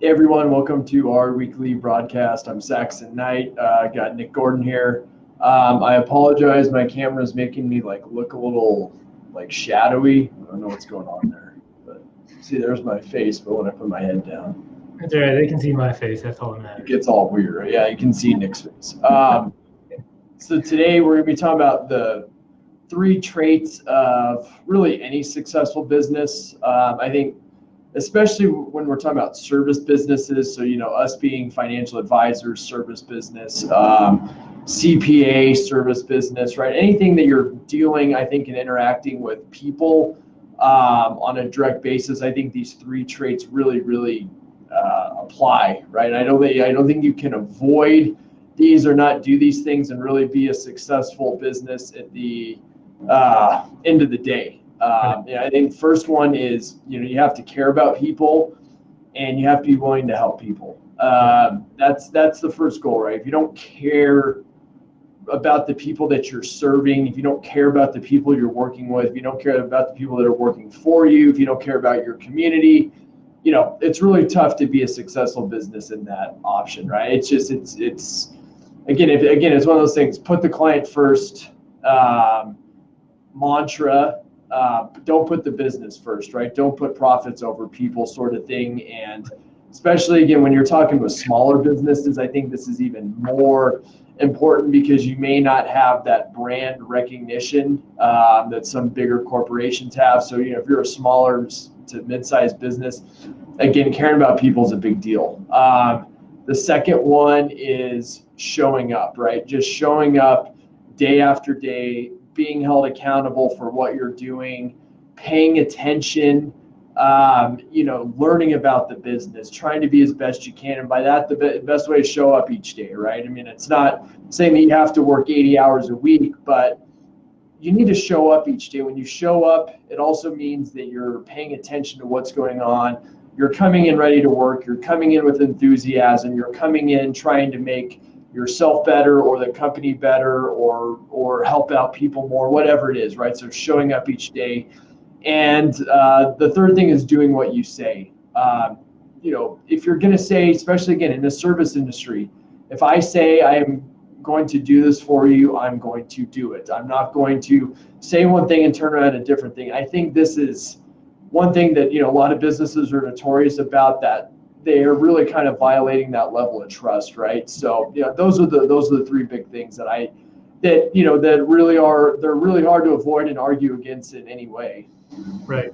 Hey everyone, welcome to our weekly broadcast. I'm Saxon Knight. Got Nick Gordon here. I apologize, my camera is making me look a little shadowy. I don't know what's going on there. But see, there's my face, but when I put my head down, that's all right. They can see my face. That's all that matters. It gets all weird, right? Yeah, you can see Nick's face. So today we're going to be talking about the 3 traits of really any successful business. I think especially when we're talking about service businesses, so us being financial advisors, service business, CPA, service business, right? Anything that you're dealing, I think, and interacting with people on a direct basis, I think these 3 traits really apply, right? I don't think you can avoid these or not do these things and really be a successful business at the end of the day. I think first one is, you have to care about people and you have to be willing to help people. That's the first goal, right? If you don't care about the people that you're serving, if you don't care about the people you're working with, if you don't care about the people that are working for you, if you don't care about your community, it's really tough to be a successful business in that option, right? It's again, it's one of those things, put the client first mantra. Don't put the business first, right? Don't put profits over people, sort of thing. And especially, again, when you're talking with smaller businesses, I think this is even more important because you may not have that brand recognition that some bigger corporations have. So, if you're a smaller to mid-sized business, again, caring about people is a big deal. The second one is showing up, right? Just showing up day after day, being held accountable for what you're doing, paying attention, learning about the business, trying to be as best you can. And by that, the best way to show up each day, right? I mean, it's not saying that you have to work 80 hours a week, but you need to show up each day. When you show up, it also means that you're paying attention to what's going on. You're coming in ready to work. You're coming in with enthusiasm. You're coming in trying to make yourself better or the company better or help out people more, whatever it is, right? So showing up each day. And the third thing is doing what you say. If you're going to say, especially again in the service industry, if I say I am going to do this for you, I'm going to do it. I'm not going to say one thing and turn around a different thing. I think this is one thing that a lot of businesses are notorious about, that they are really kind of violating that level of trust, right? So those are the 3 big things that really they're really hard to avoid and argue against in any way. Right.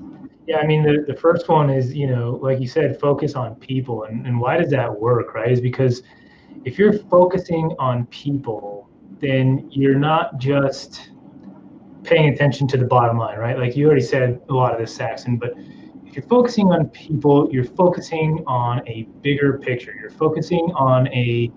Yeah, I mean, the first one is, like you said, focus on people. And why does that work, right? Is because if you're focusing on people, then you're not just paying attention to the bottom line, right? Like you already said a lot of this, Saxon, but if you're focusing on people, you're focusing on a bigger picture. You're focusing on a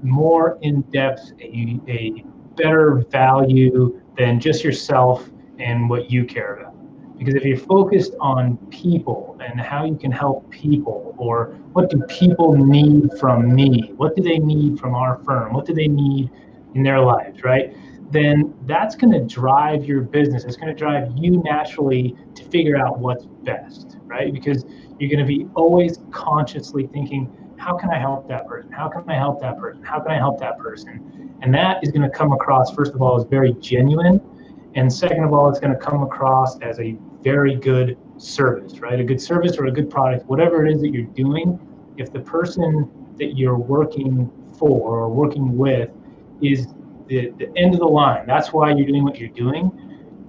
more in-depth, a better value than just yourself and what you care about. Because if you're focused on people and how you can help people, or what do people need from me? What do they need from our firm? What do they need in their lives, right? Then that's going to drive your business. It's going to drive you naturally to figure out what's best, right? Because you're going to be always consciously thinking, how can I help that person? How can I help that person? How can I help that person? And that is going to come across, first of all, as very genuine. And second of all, it's going to come across as a very good service, right? A good service or a good product, whatever it is that you're doing. If the person that you're working for or working with is the end of the line, that's why you're doing what you're doing,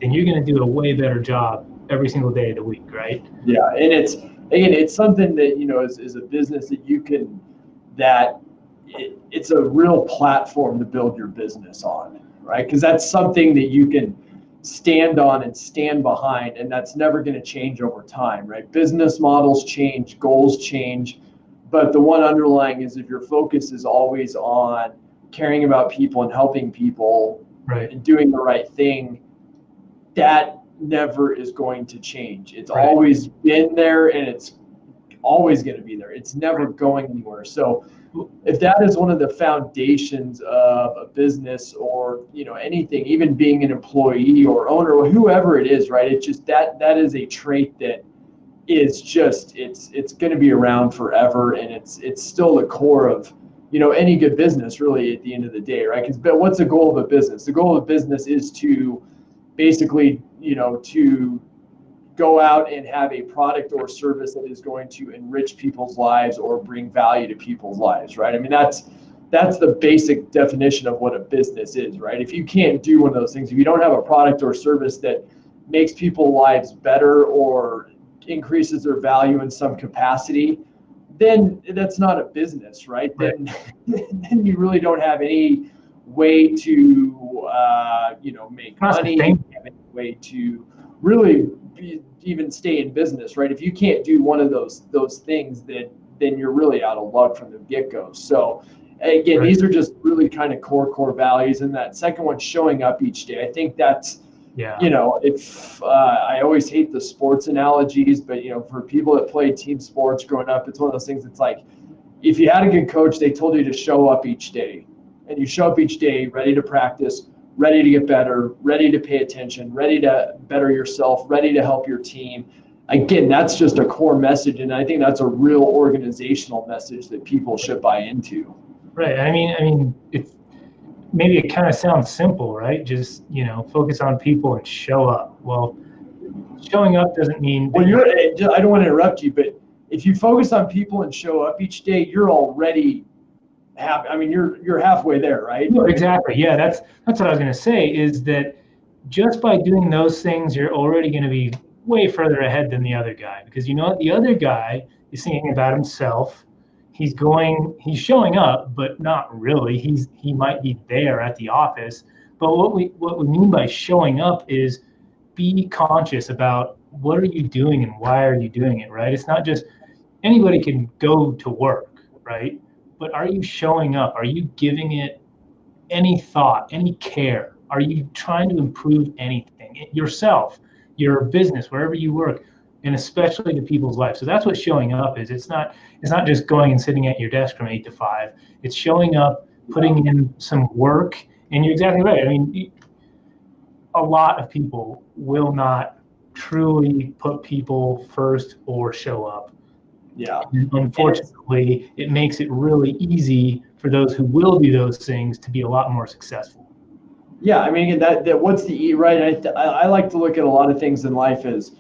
then you're going to do a way better job every single day of the week, right? Yeah, and it's something that is a business that you can it's a real platform to build your business on, right? Because that's something that you can stand on and stand behind, and that's never going to change over time, right? Business models change, goals change, but the one underlying is if your focus is always on caring about people and helping people, right, and doing the right thing, that never is going to change. It's right. Always been there, and it's always going to be there. It's never going anywhere. So if that is one of the foundations of a business or anything, even being an employee or owner or whoever it is, right? It's just that is a trait that is just it's going to be around forever, and it's still the core of any good business really at the end of the day, right? But what's the goal of a business? The goal of a business is to basically to go out and have a product or service that is going to enrich people's lives or bring value to people's lives, right? I mean, that's the basic definition of what a business is, right? If you can't do one of those things, if you don't have a product or service that makes people's lives better or increases their value in some capacity, then that's not a business, right? Right. Then you really don't have any way to make money, have any way to really even stay in business, right? If you can't do one of those things, then you're really out of luck from the get-go. So again, Right. these are just really kind of core values. And that second one, showing up each day, I think that's if I always hate the sports analogies, but for people that play team sports growing up, it's one of those things. It's like if you had a good coach, they told you to show up each day, and you show up each day ready to practice, ready to get better, ready to pay attention, ready to better yourself, ready to help your team. Again, that's just a core message, and I think that's a real organizational message that people should buy into. Right. I mean, maybe it kind of sounds simple, right? Just focus on people and show up. Well, showing up doesn't mean. Well, I don't want to interrupt you, but if you focus on people and show up each day, you're already happy. I mean, you're halfway there, right? Exactly. Yeah, that's what I was going to say. Is that just by doing those things, you're already going to be way further ahead than the other guy, because the other guy is thinking about himself. He's showing up, but not really. He might be there at the office, but what we mean by showing up is be conscious about what are you doing and why are you doing it, right? It's not just anybody can go to work, right? But are you showing up? Are you giving it any thought, any care? Are you trying to improve anything? Yourself, your business, wherever you work, and especially to people's lives. So that's what showing up is. It's not just going and sitting at your desk from 8 to 5. It's showing up, putting in some work, and you're exactly right. I mean, a lot of people will not truly put people first or show up. Yeah. And unfortunately, it makes it really easy for those who will do those things to be a lot more successful. Yeah, I mean that what's the right? I like to look at a lot of things in life as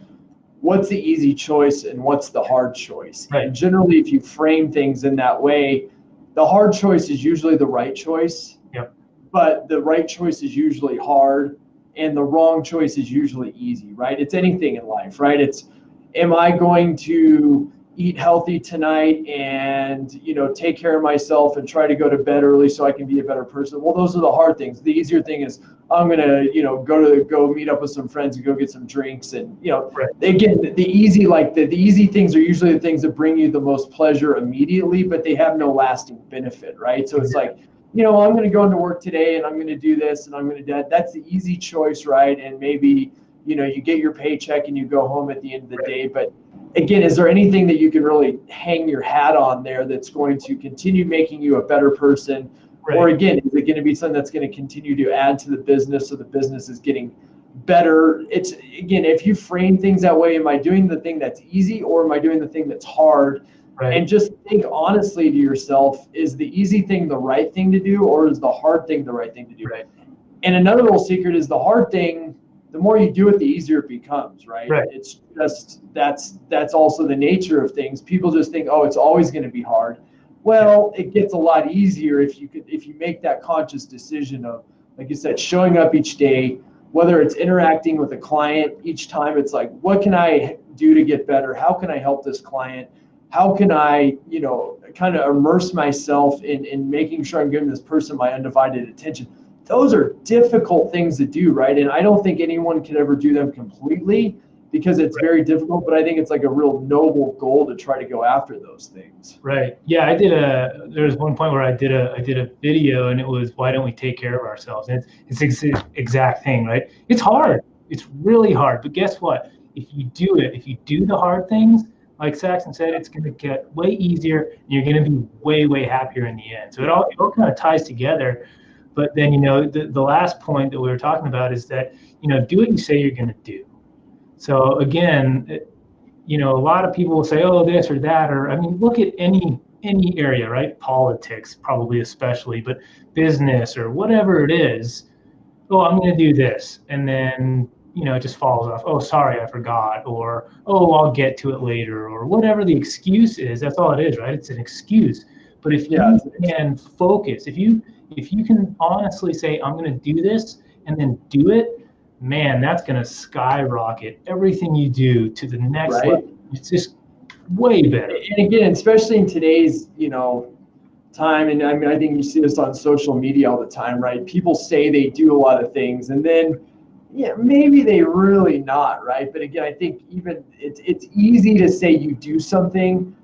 what's the easy choice and what's the hard choice. Right. And generally, if you frame things in that way, the hard choice is usually the right choice. Yep. But the right choice is usually hard, and the wrong choice is usually easy, right? It's anything in life, right? It's, am I going to eat healthy tonight and take care of myself and try to go to bed early so I can be a better person? Well, those are the hard things. The easier thing is I'm gonna go meet up with some friends and go get some drinks, and Right. Again, the easy the easy things are usually the things that bring you the most pleasure immediately, but they have no lasting benefit, right? So it's like, I'm going to go into work today and I'm going to do this and I'm going to do that. That's the easy choice, right? And maybe you get your paycheck and you go home at the end of the day. But again, is there anything that you can really hang your hat on there that's going to continue making you a better person? Right. Or again, is it going to be something that's going to continue to add to the business so the business is getting better? It's, again, if you frame things that way, am I doing the thing that's easy or am I doing the thing that's hard? Right. And just think honestly to yourself, is the easy thing the right thing to do, or is the hard thing the right thing to do? Right. And another little secret is the hard thing, the more you do it, the easier it becomes, right? Right. It's just, that's also the nature of things. People just think, oh, it's always going to be hard. Well, it gets a lot easier if you make that conscious decision of, like you said, showing up each day, whether it's interacting with a client each time. It's like, what can I do to get better? How can I help this client? How can I, kind of immerse myself in making sure I'm giving this person my undivided attention? Those are difficult things to do, right? And I don't think anyone can ever do them completely because it's very difficult, but I think it's like a real noble goal to try to go after those things. Right. Yeah, there was one point where I did a video and it was, why don't we take care of ourselves? And it's the exact thing, right? It's hard. It's really hard. But guess what? If you do the hard things, like Saxon said, it's going to get way easier and you're going to be way, way happier in the end. So it all kind of ties together. But then, the last point that we were talking about is that, do what you say you're going to do. So again, you know, a lot of people will say, oh, this or that, or I mean, look at any area, right? Politics, probably especially, but business or whatever it is. Oh, I'm going to do this, and then you know it just falls off. Oh, sorry, I forgot, or oh, I'll get to it later, or whatever the excuse is. That's all it is, right? It's an excuse. But if Yeah, you can focus, if you can honestly say, I'm going to do this, and then do it, man, that's going to skyrocket everything you do to the next right. level. It's just way better. And again, especially in today's, you know, time, and I mean, I think you see this on social media all the time, right? People say they do a lot of things, and then, yeah, maybe they really not, right? But again, I think even it's easy to say you do something,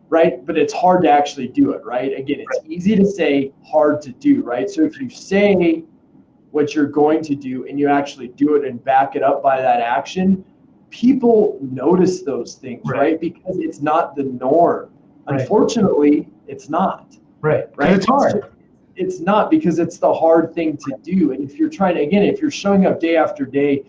right? But it's hard to actually do it, right? Again, it's easy to say, hard to do, right? So if you say what you're going to do and you actually do it and back it up by that action, people notice those things, right? Because it's not the norm. Unfortunately, it's not. Right. Right. It's hard. It's not, because it's the hard thing to do. And if you're trying to, again, if you're showing up day after day,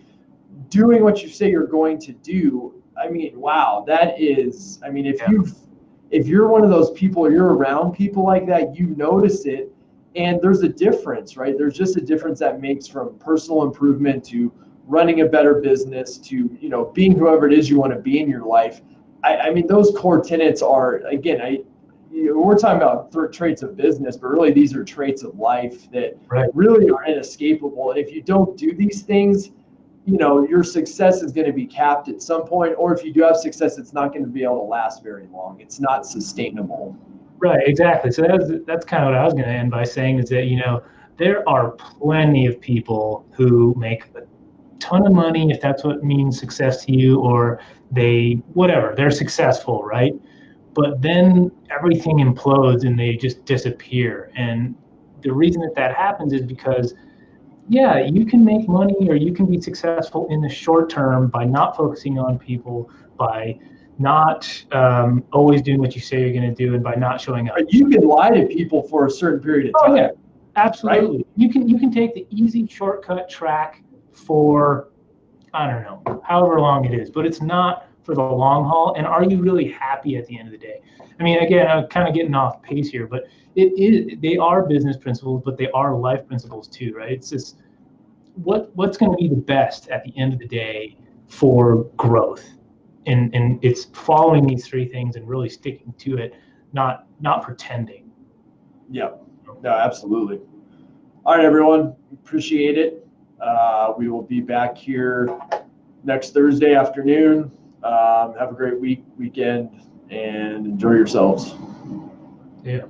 doing what you say you're going to do, I mean, wow, that is, I mean, if you're one of those people, or you're around people like that, you notice it. And there's a difference, right? There's just a difference that makes from personal improvement to running a better business to, you know, being whoever it is you want to be in your life. I mean, those core tenets are, again, we're talking about traits of business, but really these are traits of life that really are inescapable. And if you don't do these things, you know, your success is going to be capped at some point, or if you do have success, it's not going to be able to last very long. It's not sustainable. Right, exactly. So that's kind of what I was going to end by saying, is that, you know, there are plenty of people who make a ton of money, if that's what means success to you, or they're successful, right? But then everything implodes and they just disappear. And the reason that happens is because, yeah, you can make money or you can be successful in the short term by not focusing on people, by not always doing what you say you're going to do, and by not showing up. But you can lie to people for a certain period of time. Oh, yeah, absolutely. Right? You can take the easy shortcut track for, I don't know, however long it is, but it's not for the long haul. And are you really happy at the end of the day? I mean, again, I'm kind of getting off pace here, but they are business principles, but they are life principles too, right? It's just what's going to be the best at the end of the day for growth, and it's following these three things and really sticking to it, not pretending. Yeah, no, absolutely. All right, everyone, appreciate it. We will be back here next Thursday afternoon. Have a great weekend, and enjoy yourselves. Yeah.